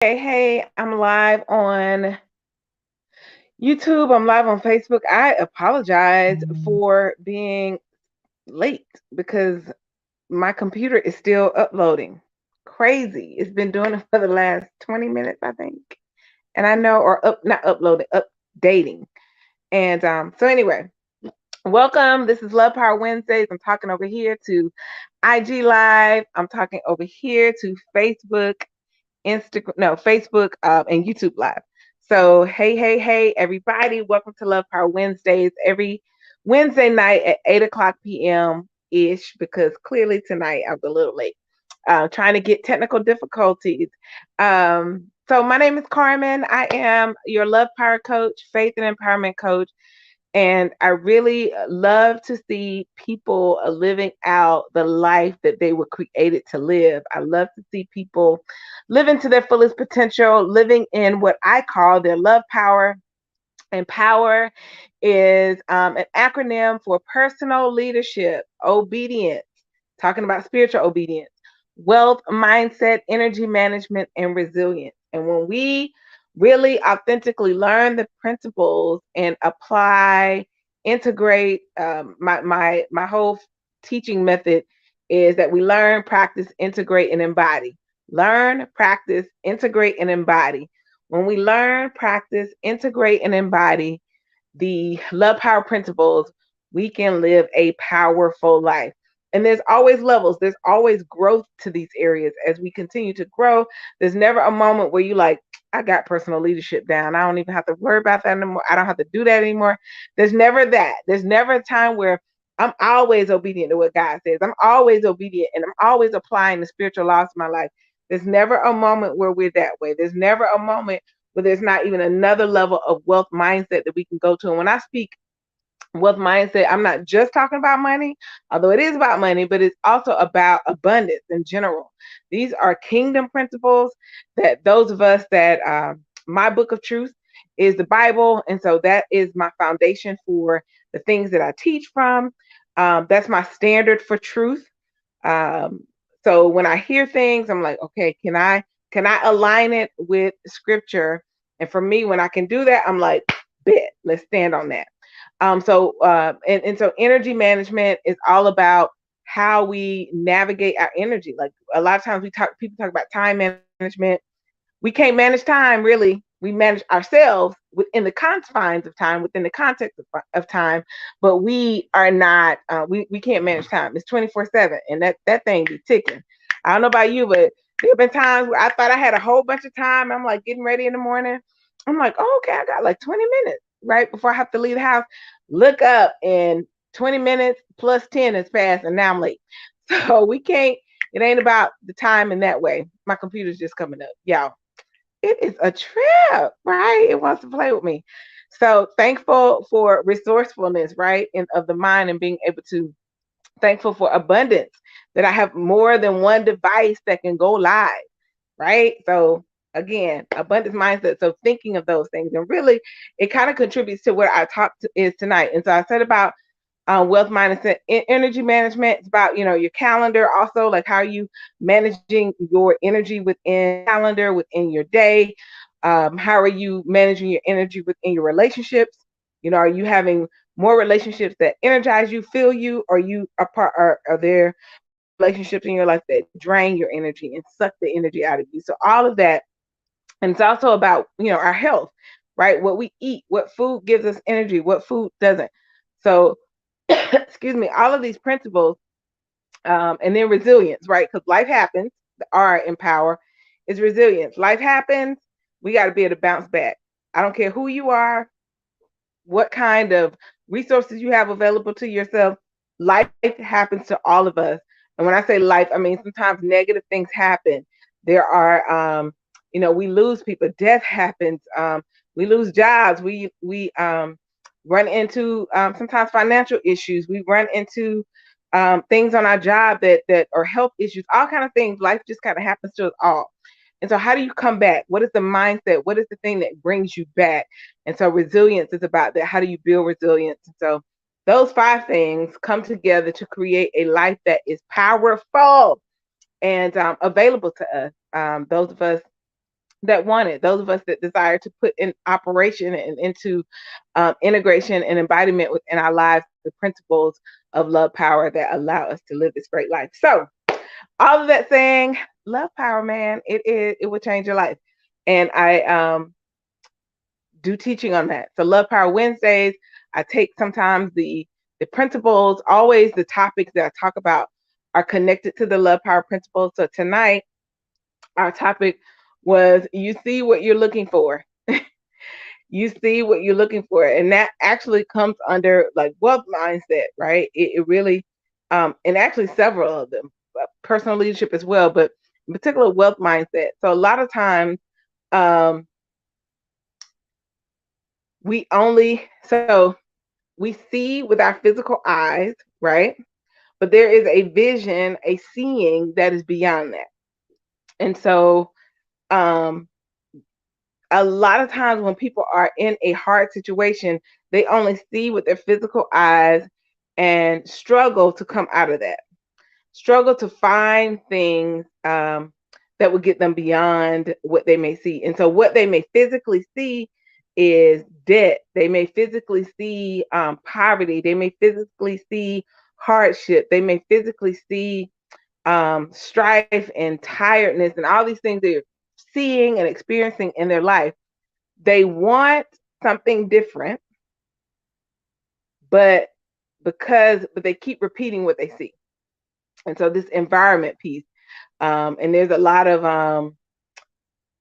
Hey, I'm live on YouTube. I'm live on Facebook. I apologize for being late because my computer is still uploading. Crazy. It's been doing it for the last 20 minutes, I think. And I know, or not uploading, updating. And so anyway, welcome. This is Love Power Wednesdays. I'm talking over here to IG Live. I'm talking over here to Facebook, Facebook, and YouTube Live. So, hey, everybody, welcome to Love Power Wednesdays every Wednesday night at 8 o'clock p.m. ish, because clearly tonight I was a little late, trying to get technical difficulties. So, my name is Carmen. I am your Love Power Coach, Faith and Empowerment Coach. And I really love to see people living out the life that they were created to live. I love to see people living to their fullest potential, living in what I call their love power. And power is an acronym for personal leadership, obedience, talking about spiritual obedience, wealth, mindset, energy management, and resilience. And when we really authentically learn the principles and apply, integrate, my whole teaching method is that we learn, practice, integrate, and embody. Learn, practice, integrate, and embody. When we learn, practice, integrate, and embody the love power principles, we can live a powerful life. And there's always levels, there's always growth to these areas as we continue to grow. There's never a moment where you like, I got personal leadership down. I don't even have to worry about that anymore. I don't have to do that anymore. There's never that. There's never a time where I'm always obedient to what God says. I'm always obedient and I'm always applying the spiritual laws to my life. There's never a moment where we're that way. There's never a moment where there's not even another level of wealth mindset that we can go to. And when I speak wealth mindset, I'm not just talking about money, although it is about money, but it's also about abundance in general. These are kingdom principles that those of us that my book of truth is the Bible. And so that is my foundation for the things that I teach from. That's my standard for truth. Um, so when I hear things, I'm like, okay, can I align it with scripture? And for me, when I can do that, I'm like, bet, let's stand on that. So energy management is all about how we navigate our energy. Like a lot of times people talk about time management. We can't manage time really. We manage ourselves within the confines of time, within the context of time, but we are not, we can't manage time. It's 24/7 and that thing be ticking. I don't know about you, but there have been times where I thought I had a whole bunch of time. I'm like getting ready in the morning. I'm like, oh, okay, I got like 20 minutes right before I have to leave the house. Look up and 20 minutes plus 10 is passed and now I'm late. So we can't, it ain't about the time in that way. My computer's just coming up. Y'all, it is a trip, right? It wants to play with me. So thankful for resourcefulness, right? And of the mind and being able to, thankful for abundance that I have more than one device that can go live, right? So again, abundance mindset. So thinking of those things and really it kind of contributes to what is tonight. And so I said about wealth mindset, energy management. It's about, your calendar also, like how are you managing your energy within calendar, within your day? How are you managing your energy within your relationships? Are you having more relationships that energize you, fill you, or are there relationships in your life that drain your energy and suck the energy out of you? So all of that. And it's also about, our health, right? What we eat, what food gives us energy, what food doesn't. So excuse me, all of these principles, and then resilience, right? Because life happens. The R in power is resilience. Life happens. We got to be able to bounce back. I don't care who you are, what kind of resources you have available to yourself. Life happens to all of us. And when I say life, I mean sometimes negative things happen. There are, we lose people. Death happens. We lose jobs. We run into sometimes financial issues. We run into things on our job that are health issues. All kind of things. Life just kind of happens to us all. And so how do you come back? What is the mindset? What is the thing that brings you back? And so resilience is about that. How do you build resilience? And so those five things come together to create a life that is powerful and available to us. Those of us that want it, those of us that desire to put in operation and into integration and embodiment within our lives the principles of love power that allow us to live this great life. So, all of that saying, love power, man, it will change your life. And I do teaching on that. So, Love Power Wednesdays, I take sometimes the principles, always the topics that I talk about are connected to the love power principles. So tonight, our topic was you see what you're looking for. You see what you're looking for. And that actually comes under like wealth mindset, right? It really, and actually several of them, personal leadership as well, but in particular wealth mindset. So a lot of times, um, so we see with our physical eyes, right? But there is a vision, a seeing that is beyond that. And so, um, a lot of times when people are in a hard situation, they only see with their physical eyes and struggle to come out of that, struggle to find things that would get them beyond what they may see. And so, what they may physically see is debt. They may physically see poverty. They may physically see hardship. They may physically see strife and tiredness and all these things they're seeing and experiencing in their life. They want something different, but they keep repeating what they see. And so this environment piece, and there's a lot of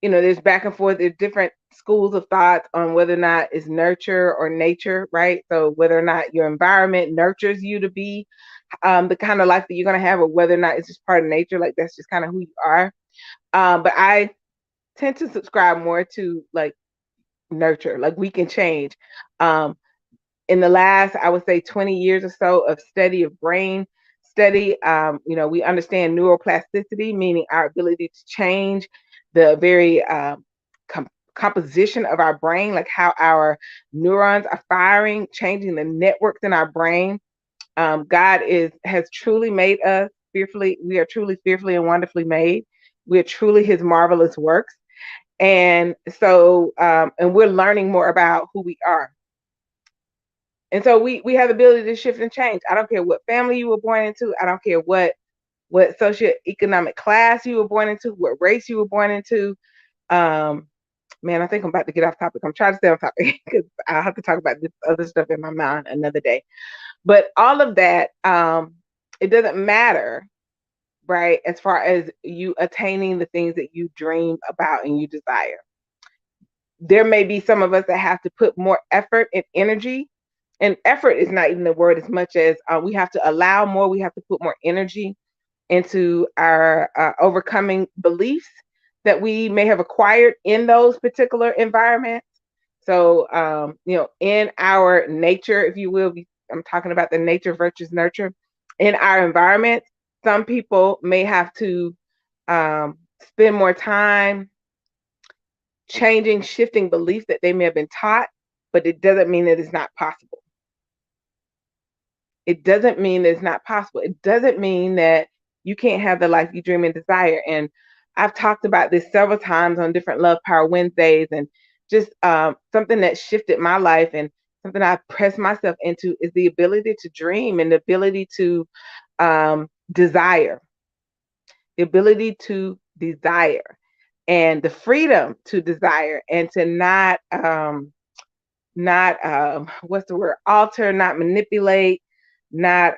there's back and forth. There's different schools of thought on whether or not it's nurture or nature, right? So whether or not your environment nurtures you to be the kind of life that you're going to have, or whether or not it's just part of nature, like that's just kind of who you are. But I tend to subscribe more to like nurture, like we can change. In the last, I would say 20 years or so of study of brain study, we understand neuroplasticity, meaning our ability to change the very composition of our brain, like how our neurons are firing, changing the networks in our brain. God has truly made us fearfully. We are truly fearfully and wonderfully made. We are truly His marvelous works. And so, and we're learning more about who we are. And so we have the ability to shift and change. I don't care what family you were born into. I don't care what socioeconomic class you were born into, what race you were born into. Man, I think I'm about to get off topic. I'm trying to stay on topic because I'll have to talk about this other stuff in my mind another day. But all of that, it doesn't matter, right? As far as you attaining the things that you dream about and you desire. There may be some of us that have to put more effort and energy. And effort is not even the word as much as we have to allow more. We have to put more energy into our overcoming beliefs that we may have acquired in those particular environments. So, in our nature, if you will, I'm talking about the nature versus nurture. In our environment, some people may have to spend more time changing, shifting beliefs that they may have been taught, but it doesn't mean that it's not possible. It doesn't mean that it's not possible. It doesn't mean that you can't have the life you dream and desire. And I've talked about this several times on different Love Power Wednesdays, and just something that shifted my life and something I pressed myself into is the ability to dream and the ability to desire, the ability to desire, and the freedom to desire, and to not what's the word, alter, not manipulate, not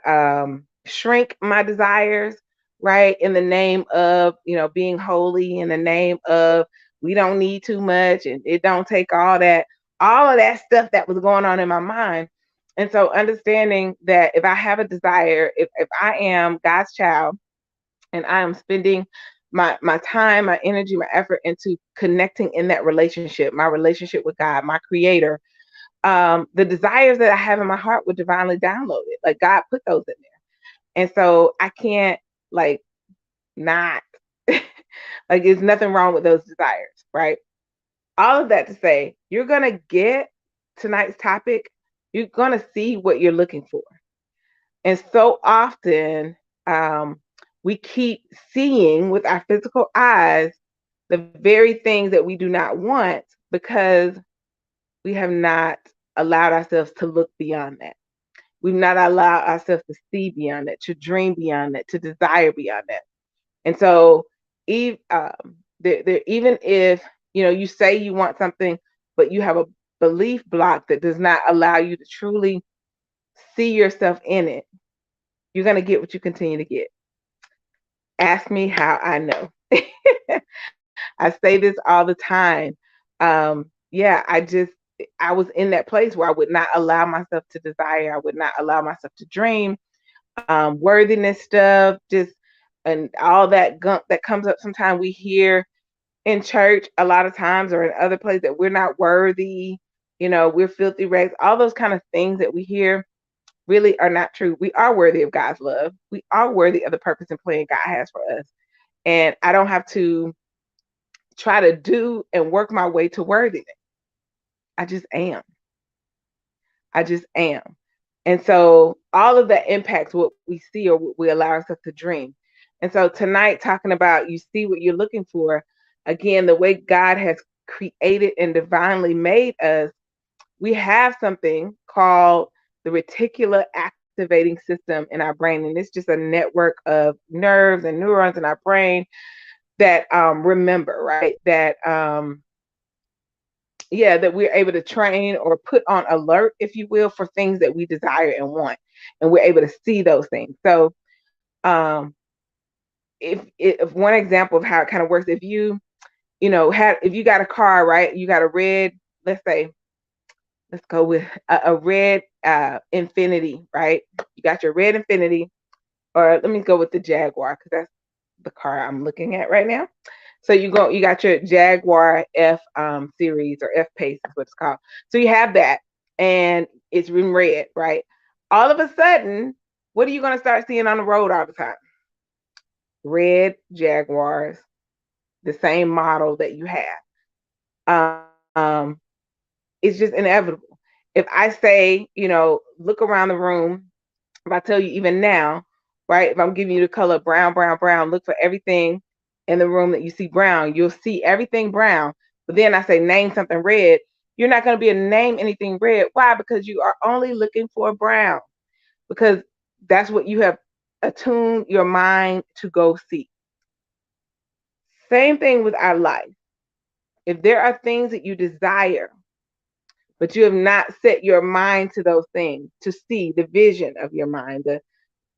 shrink my desires, right? In the name of, being holy, in the name of we don't need too much and it don't take all of that stuff that was going on in my mind. And so understanding that if I have a desire, if I am God's child and I am spending my time, my energy, my effort into connecting in that relationship, my relationship with God, my creator, the desires that I have in my heart were divinely downloaded. Like God put those in there. And so I can't like not like there's nothing wrong with those desires, right? All of that to say, you're gonna get tonight's topic, you're gonna see what you're looking for. And so often we keep seeing with our physical eyes the very things that we do not want because we have not allowed ourselves to look beyond that. We've not allowed ourselves to see beyond that, to dream beyond that, to desire beyond that. And so, even even if you say you want something, but you have a belief block that does not allow you to truly see yourself in it, you're gonna get what you continue to get. Ask me how I know. I say this all the time. Yeah, I was in that place where I would not allow myself to desire. I would not allow myself to dream. Worthiness stuff, just and all that gunk that comes up. Sometimes we hear in church a lot of times or in other places that we're not worthy. We're filthy rags. All those kind of things that we hear really are not true. We are worthy of God's love. We are worthy of the purpose and plan God has for us. And I don't have to try to do and work my way to worthiness. I just am. I just am. And so all of that impacts what we see or what we allow ourselves to dream. And so tonight, talking about you see what you're looking for, again, the way God has created and divinely made us, we have something called the reticular activating system in our brain. And it's just a network of nerves and neurons in our brain that remember, right? That we're able to train or put on alert, if you will, for things that we desire and want. And we're able to see those things. So um, if one example of how it kind of works, if if you got a car, right, you got a red, let's go with a red Infinity, right? You got your red Infinity, or let me go with the Jaguar because that's the car I'm looking at right now. So you got your Jaguar F series or F Pace is what it's called. So you have that, and it's in red, right? All of a sudden, what are you going to start seeing on the road all the time? Red Jaguars, the same model that you have. It's just inevitable. If I say, look around the room, if I tell you even now, right, if I'm giving you the color brown, brown, brown, look for everything in the room that you see brown, you'll see everything brown. But then I say, name something red. You're not going to be able to name anything red. Why? Because you are only looking for brown. Because that's what you have attuned your mind to go see. Same thing with our life. If there are things that you desire, but you have not set your mind to those things to see the vision of your mind,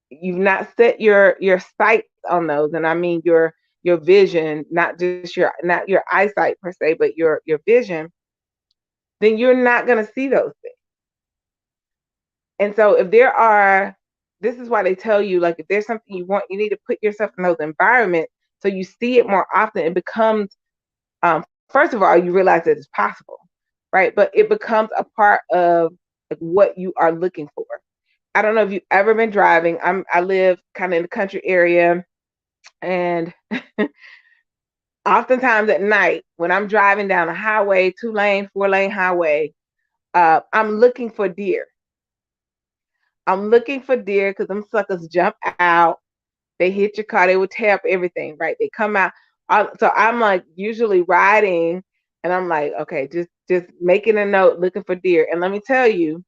you've not set your sights on those, and I mean your vision, not your eyesight per se, but your vision, then you're not going to see those things. And so this is why they tell you, like, if there's something you want, you need to put yourself in those environments so you see it more often. It becomes first of all, you realize that it's possible, right? But it becomes a part of what you are looking for. I don't know if you've ever been driving. I live kind of in the country area, and oftentimes at night when I'm driving down a highway, 2-lane, 4-lane highway, I'm looking for deer. I'm looking for deer because them suckers jump out. They hit your car. They will tear up everything, right? They come out. So I'm like usually riding, and I'm like, okay, just making a note, looking for deer. And let me tell you,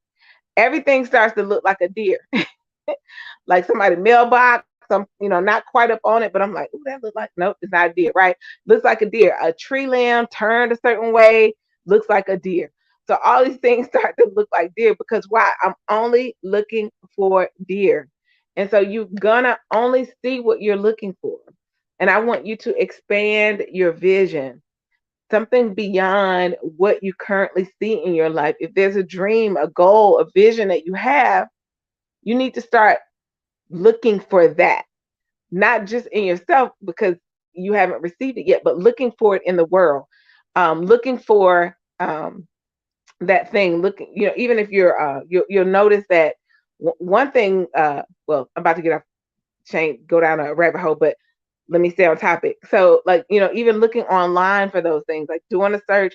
everything starts to look like a deer. Like somebody's mailbox. I'm, not quite up on it, but I'm like, ooh, that looks like, nope, it's not a deer, right? Looks like a deer. A tree limb turned a certain way, looks like a deer. So all these things start to look like deer because why? I'm only looking for deer. And so you're gonna only see what you're looking for. And I want you to expand your vision, something beyond what you currently see in your life. If there's a dream, a goal, a vision that you have, you need to start looking for that, not just in yourself because you haven't received it yet, but looking for it in the world, looking for that thing. Looking, even if you'll notice that one thing. Well, I'm about to get off go down a rabbit hole, but let me stay on topic. So, like, even looking online for those things, like doing a search,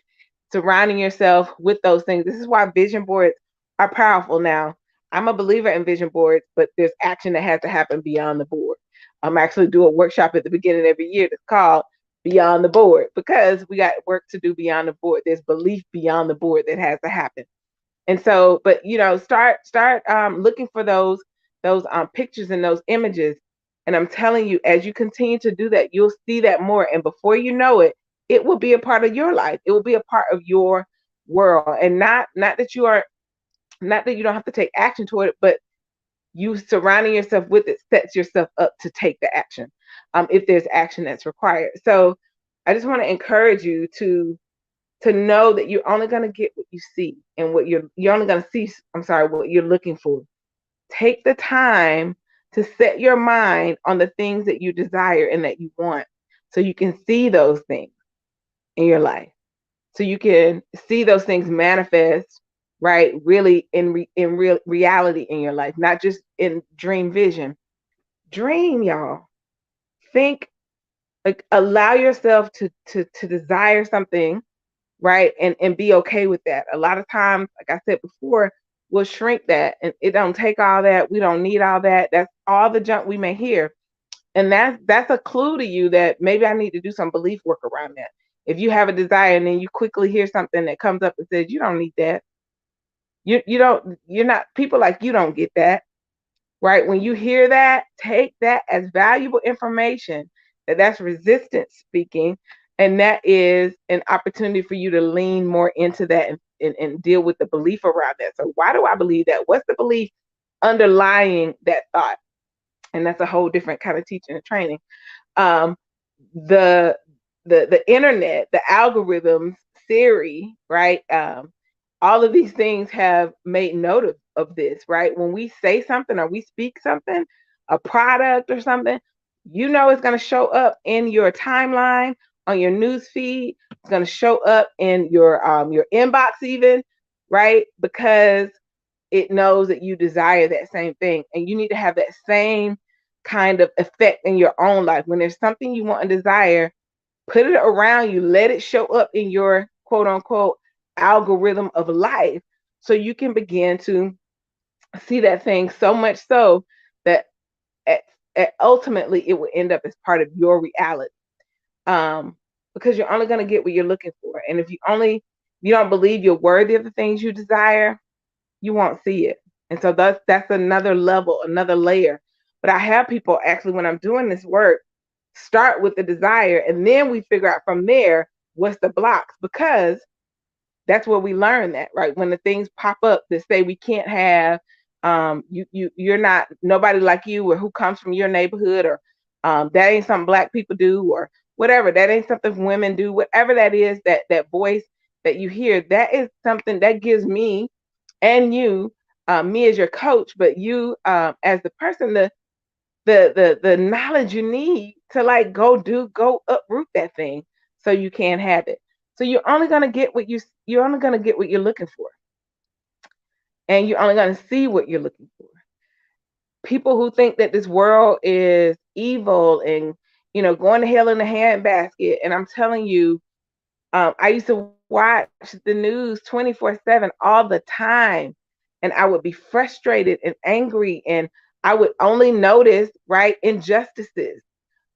surrounding yourself with those things. This is why vision boards are powerful now. I'm a believer in vision boards, but there's action that has to happen beyond the board. I'm actually do a workshop at the beginning of every year that's called beyond the board, because we got work to do beyond the board. There's belief beyond the board that has to happen. And so, but start looking for those pictures and those images. And I'm telling you, as you continue to do that, you'll see that more. And before you know it, it will be a part of your life. It will be a part of your world. And not that you are not that you don't have to take action toward it, but you surrounding yourself with it sets yourself up to take the action, if there's action that's required. So I just want to encourage you to know that you're only going to get what you see, and what you're only going to see, I'm sorry, what you're looking for. Take the time to set your mind on the things that you desire and that you want, so you can see those things in your life, so you can see those things manifest, right, really in real reality in your life, not just in dream vision. Dream, y'all. Think, like, allow yourself to desire something, right, and be okay with that. A lot of times, like I said before, we'll shrink that, and it don't take all that. We don't need all that. That's all the junk we may hear. And that's a clue to you that maybe I need to do some belief work around that. If you have a desire and then you quickly hear something that comes up and says, you don't need that. You don't, you're not, people like you don't get that. Right? When you hear that, take that as valuable information, that's resistance speaking, and that is an opportunity for you to lean more into that, and deal with the belief around that. So why do I believe that? What's the belief underlying that thought? And that's a whole different kind of teaching and training. Um, the the internet, the algorithms, Siri, right? All of these things have made note of this, right? When we say something or we speak something, a product or something, it's going to show up in your timeline, on your news feed. It's going to show up in your inbox even, right? Because it knows that you desire that same thing, and you need to have that same kind of effect in your own life. When there's something you want and desire, put it around you, let it show up in your quote unquote algorithm of life, so you can begin to see that thing, so much so that at, ultimately it will end up as part of your reality. Because you're only going to get what you're looking for. And if you don't believe you're worthy of the things you desire, you won't see it. And so that's another level, another layer. But I have people, actually, when I'm doing this work, start with the desire, and then we figure out from there what's the blocks, because that's where we learn that, right? When the things pop up that say we can't have, you're not nobody like you, or who comes from your neighborhood, or that ain't something Black people do, or whatever, that ain't something women do, whatever that is, that voice that you hear, that is something that gives me and you, me as your coach, but you, as the person, the knowledge you need to, like, go uproot that thing, so you can have it. So you're only gonna get you're only gonna get what you're looking for, and you're only gonna see what you're looking for. People who think that this world is evil and going to hell in a handbasket, and I'm telling you, I used to watch the news 24/7 all the time, and I would be frustrated and angry, and I would only notice, right, injustices.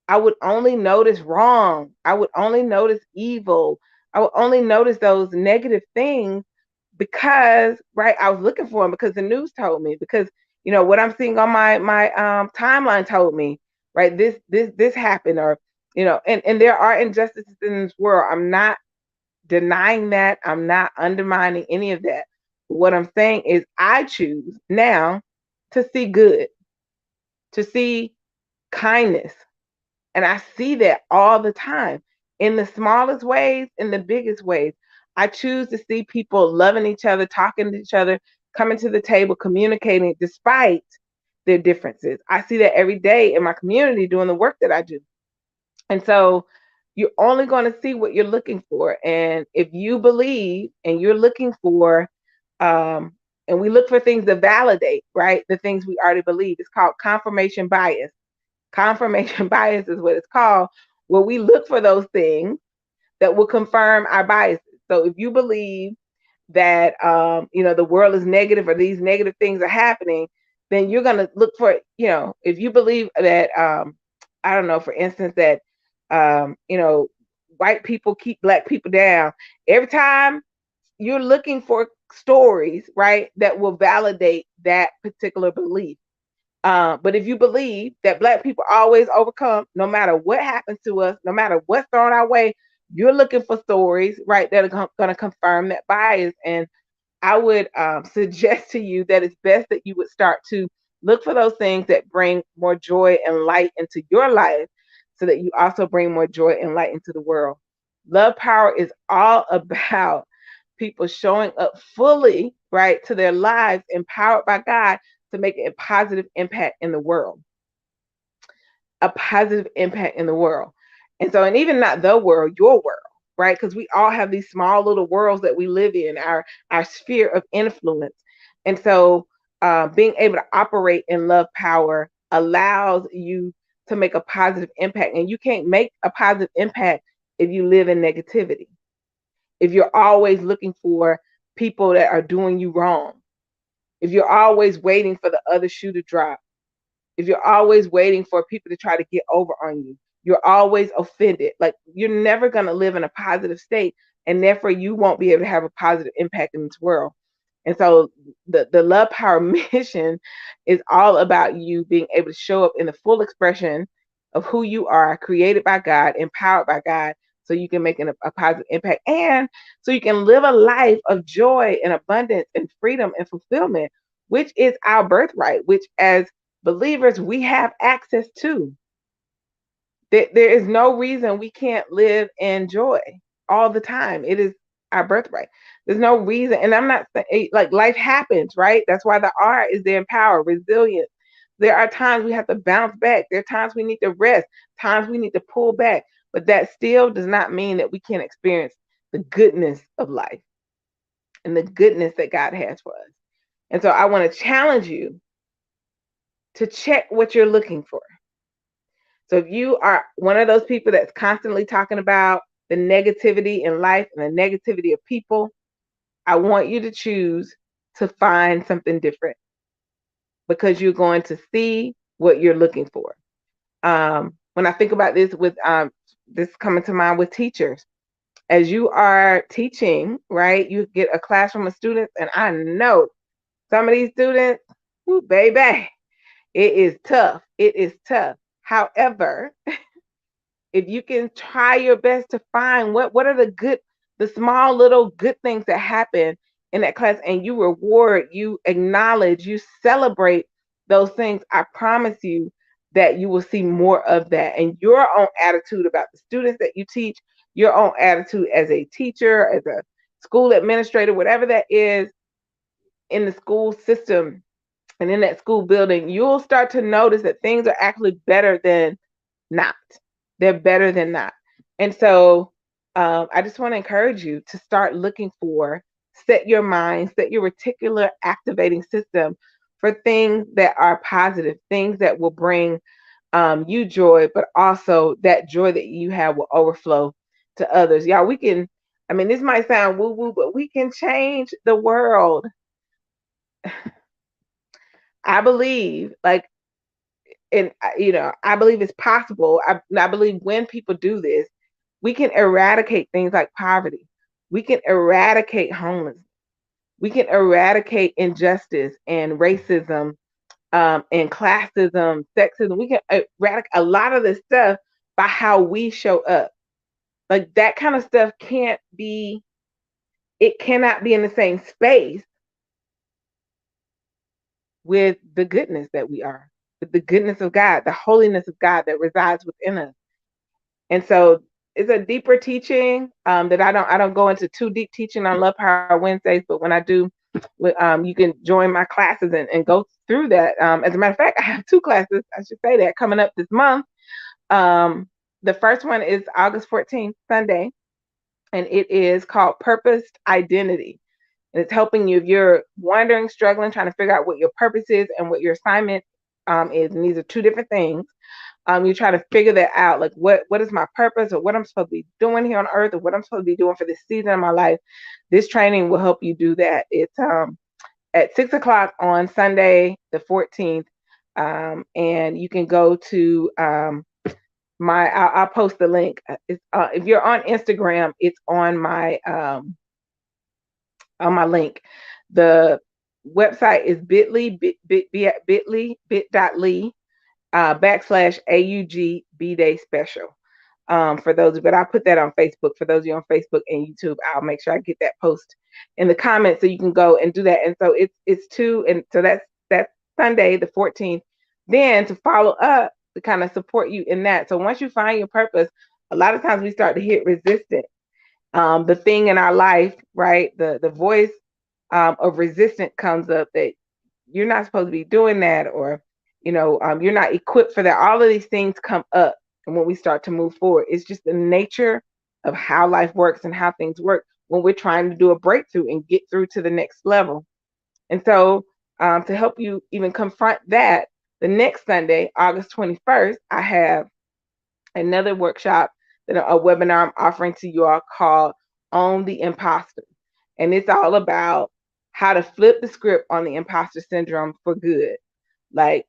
I would only notice wrong. I would only notice evil. I would only notice those negative things, because, right, I was looking for them, because the news told me, because what I'm seeing on my timeline told me, right, this happened, or and there are injustices in this world. I'm not denying that. I'm not undermining any of that. What I'm saying is, I choose now to see good, to see kindness. And I see that all the time, in the smallest ways, in the biggest ways. I choose to see people loving each other, talking to each other, coming to the table, communicating despite their differences. I see that every day in my community doing the work that I do. And so you're only going to see what you're looking for. And if you believe and you're looking for, and we look for things to validate, right, the things we already believe. It's called confirmation bias. Confirmation bias is what it's called, where we look for those things that will confirm our biases. So if you believe that the world is negative, or these negative things are happening, then you're gonna look for, if you believe that, I don't know, for instance, that white people keep black people down. Every time you're looking for stories, right, that will validate that particular belief. But if you believe that black people always overcome, no matter what happens to us, no matter what's thrown our way, you're looking for stories, right, that are going to confirm that bias. And I would suggest to you that it's best that you would start to look for those things that bring more joy and light into your life so that you also bring more joy and light into the world. Love Power is all about people showing up fully, right, to their lives, empowered by God to make a positive impact in the world. A positive impact in the world. And so, and even not the world, your world, right? Because we all have these small little worlds that we live in, our sphere of influence. And so, being able to operate in love power allows you to make a positive impact. And you can't make a positive impact if you live in negativity. If you're always looking for people that are doing you wrong, if you're always waiting for the other shoe to drop, if you're always waiting for people to try to get over on you, you're always offended. Like, you're never going to live in a positive state, and therefore you won't be able to have a positive impact in this world. And so the Love Power mission is all about you being able to show up in the full expression of who you are, created by God, empowered by God, so you can make a positive impact, and so you can live a life of joy and abundance and freedom and fulfillment, which is our birthright, which as believers we have access to. There is no reason we can't live in joy all the time. It is our birthright. There's no reason, and I'm not saying, like, life happens, right? That's why the R is the empower, resilience. There are times we have to bounce back. There are times we need to rest, times we need to pull back. But that still does not mean that we can't experience the goodness of life and the goodness that God has for us. And so I want to challenge you to check what you're looking for. So if you are one of those people that's constantly talking about the negativity in life and the negativity of people, I want you to choose to find something different, because you're going to see what you're looking for. When I think about this, with this coming to mind with teachers, as you are teaching, right, you get a classroom of students, and I know some of these students, ooh, baby, it is tough. It is tough. However, if you can try your best to find what are the small little good things that happen in that class, and you reward, you acknowledge, you celebrate those things, I promise you that you will see more of that. And your own attitude about the students that you teach, your own attitude as a teacher, as a school administrator, whatever that is in the school system and in that school building, you'll start to notice that things are actually better than not. They're better than not. And so I just want to encourage you to start looking for, set your mind, set your reticular activating system for things that are positive, things that will bring you joy, but also that joy that you have will overflow to others. Y'all, we can, I mean, this might sound woo woo, but we can change the world. I believe, like, and I believe it's possible. I believe when people do this, we can eradicate things like poverty. We can eradicate homelessness. We can eradicate injustice and racism, and classism, sexism. We can eradicate a lot of this stuff by how we show up. Like, that kind of stuff it cannot be in the same space with the goodness that we are, with the goodness of God, the holiness of God that resides within us. And so it's a deeper teaching that I don't go into too deep teaching on Love Power Wednesdays, but when I do, you can join my classes and go through that. As a matter of fact, I have two classes, I should say that, coming up this month. The first one is August 14th, Sunday, and it is called Purposed Identity. And it's helping you if you're wondering, struggling, trying to figure out what your purpose is and what your assignment is. And these are two different things. You try to figure that out, like what is my purpose, or what I'm supposed to be doing here on earth, or what I'm supposed to be doing for this season of my life. This training will help you do that. It's at 6:00 on Sunday, the 14th. And you can go to I'll post the link. It's, if you're on Instagram, it's on my link. The website is bit.ly backslash AUG B Day special. For those, but I'll put that on Facebook. For those of you on Facebook and YouTube, I'll make sure I get that post in the comments so you can go and do that. And so it's two, and so that's Sunday the 14th. Then to follow up to kind of support you in that. So once you find your purpose, a lot of times we start to hit resistance. The thing in our life, right? The voice of resistance comes up that you're not supposed to be doing that, or you're not equipped for that. All of these things come up, and when we start to move forward, it's just the nature of how life works and how things work when we're trying to do a breakthrough and get through to the next level. And so, to help you even confront that, the next Sunday, August 21st, I have another workshop, that a webinar I'm offering to you all, called Own the Imposter. And it's all about how to flip the script on the imposter syndrome for good. Like,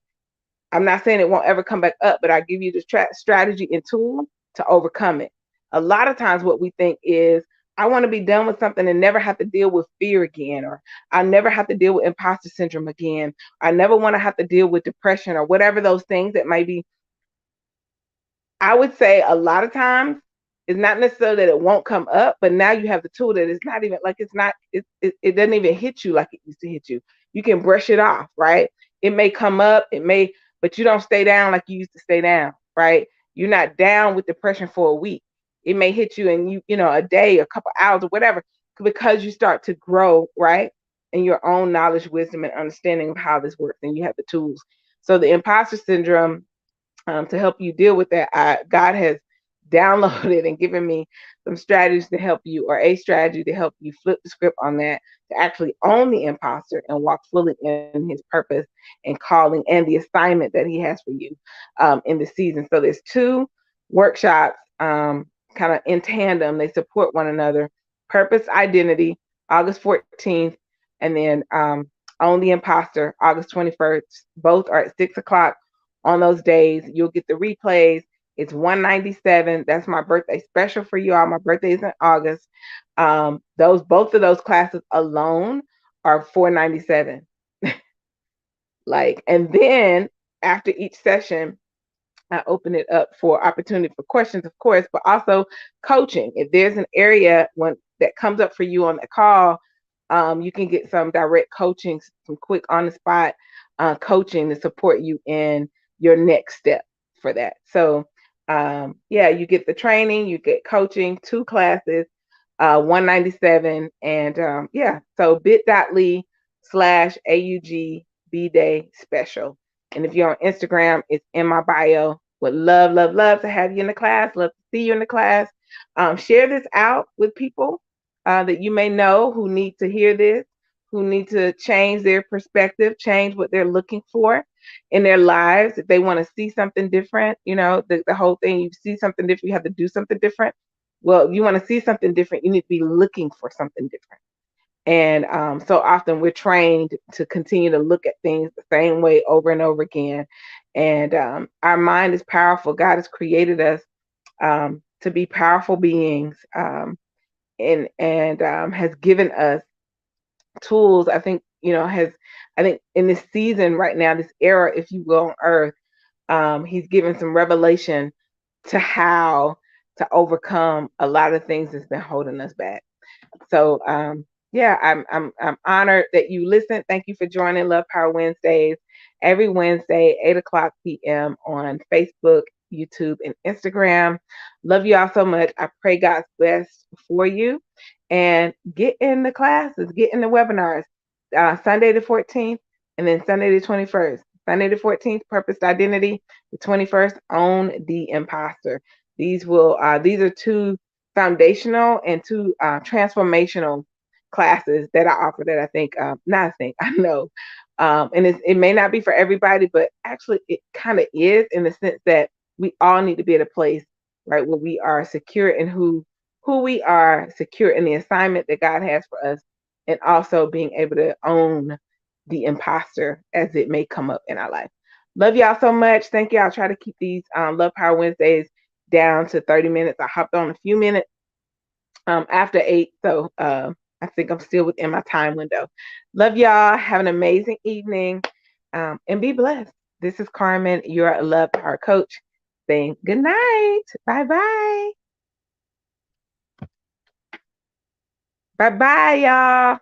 I'm not saying it won't ever come back up, but I give you the strategy and tool to overcome it. A lot of times what we think is, I want to be done with something and never have to deal with fear again, or I never have to deal with imposter syndrome again. I never want to have to deal with depression, or whatever those things that might be. I would say a lot of times it's not necessarily that it won't come up, but now you have the tool that it's not even like, it doesn't even hit you like it used to hit you. You can brush it off, right? It may come up, but you don't stay down like you used to stay down, right? You're not down with depression for a week. It may hit you in a day, a couple hours, or whatever, because you start to grow, right? In your own knowledge, wisdom, and understanding of how this works, and you have the tools. So the imposter syndrome, to help you deal with that, God has downloaded and given me some strategies to help you, or a strategy to help you flip the script on that, to actually own the imposter and walk fully in his purpose and calling and the assignment that he has for you in the season. So there's two workshops, kind of in tandem. They support one another. Purpose Identity, August 14th, and then Own the Imposter, August 21st. Both are at 6 o'clock. On those days, you'll get the replays. It's $197. That's my birthday special for you all. My birthday is in August. Both of those classes alone are $497. And then after each session, I open it up for opportunity for questions, of course, but also coaching. If there's an area that comes up for you on the call, you can get some direct coaching, some quick on the spot coaching to support you in your next step for that. So, you get the training, you get coaching, 2 classes, $197, and so bit.ly/AUG B Day special. And if you're on Instagram, it's in my bio. Would love, love, love to have you in the class. Love to see you in the class. Share this out with people that you may know who need to hear this, who need to change their perspective, change what they're looking for in their lives. If they want to see something different, the whole thing, you see something different, you have to do something different. Well, if you want to see something different, you need to be looking for something different. And so often we're trained to continue to look at things the same way over and over again. And our mind is powerful. God has created us to be powerful beings, and has given us tools. I think in this season right now, this era, if you will, on earth, he's given some revelation to how to overcome a lot of things that's been holding us back. So I'm honored that you listened. Thank you for joining LovePower Wednesdays every Wednesday, 8 o'clock p.m. on Facebook, YouTube, and Instagram. Love you all so much. I pray God's best for you, and get in the classes, get in the webinars. Sunday the 14th, and then Sunday the 21st. Sunday the 14th, Purpose Identity. The 21st, Own the Imposter. These are 2 foundational and 2 transformational classes that I offer, that I know. And it may not be for everybody, but actually it kind of is, in the sense that we all need to be at a place, right, where we are secure in who we are, secure in the assignment that God has for us, and also being able to own the imposter as it may come up in our life. Love y'all so much. Thank you. I'll try to keep these LovePower Wednesdays down to 30 minutes. I hopped on a few minutes after 8. So I think I'm still within my time window. Love y'all. Have an amazing evening and be blessed. This is Carmen, your Love Power Coach, saying good night. Bye bye. Bye bye, y'all.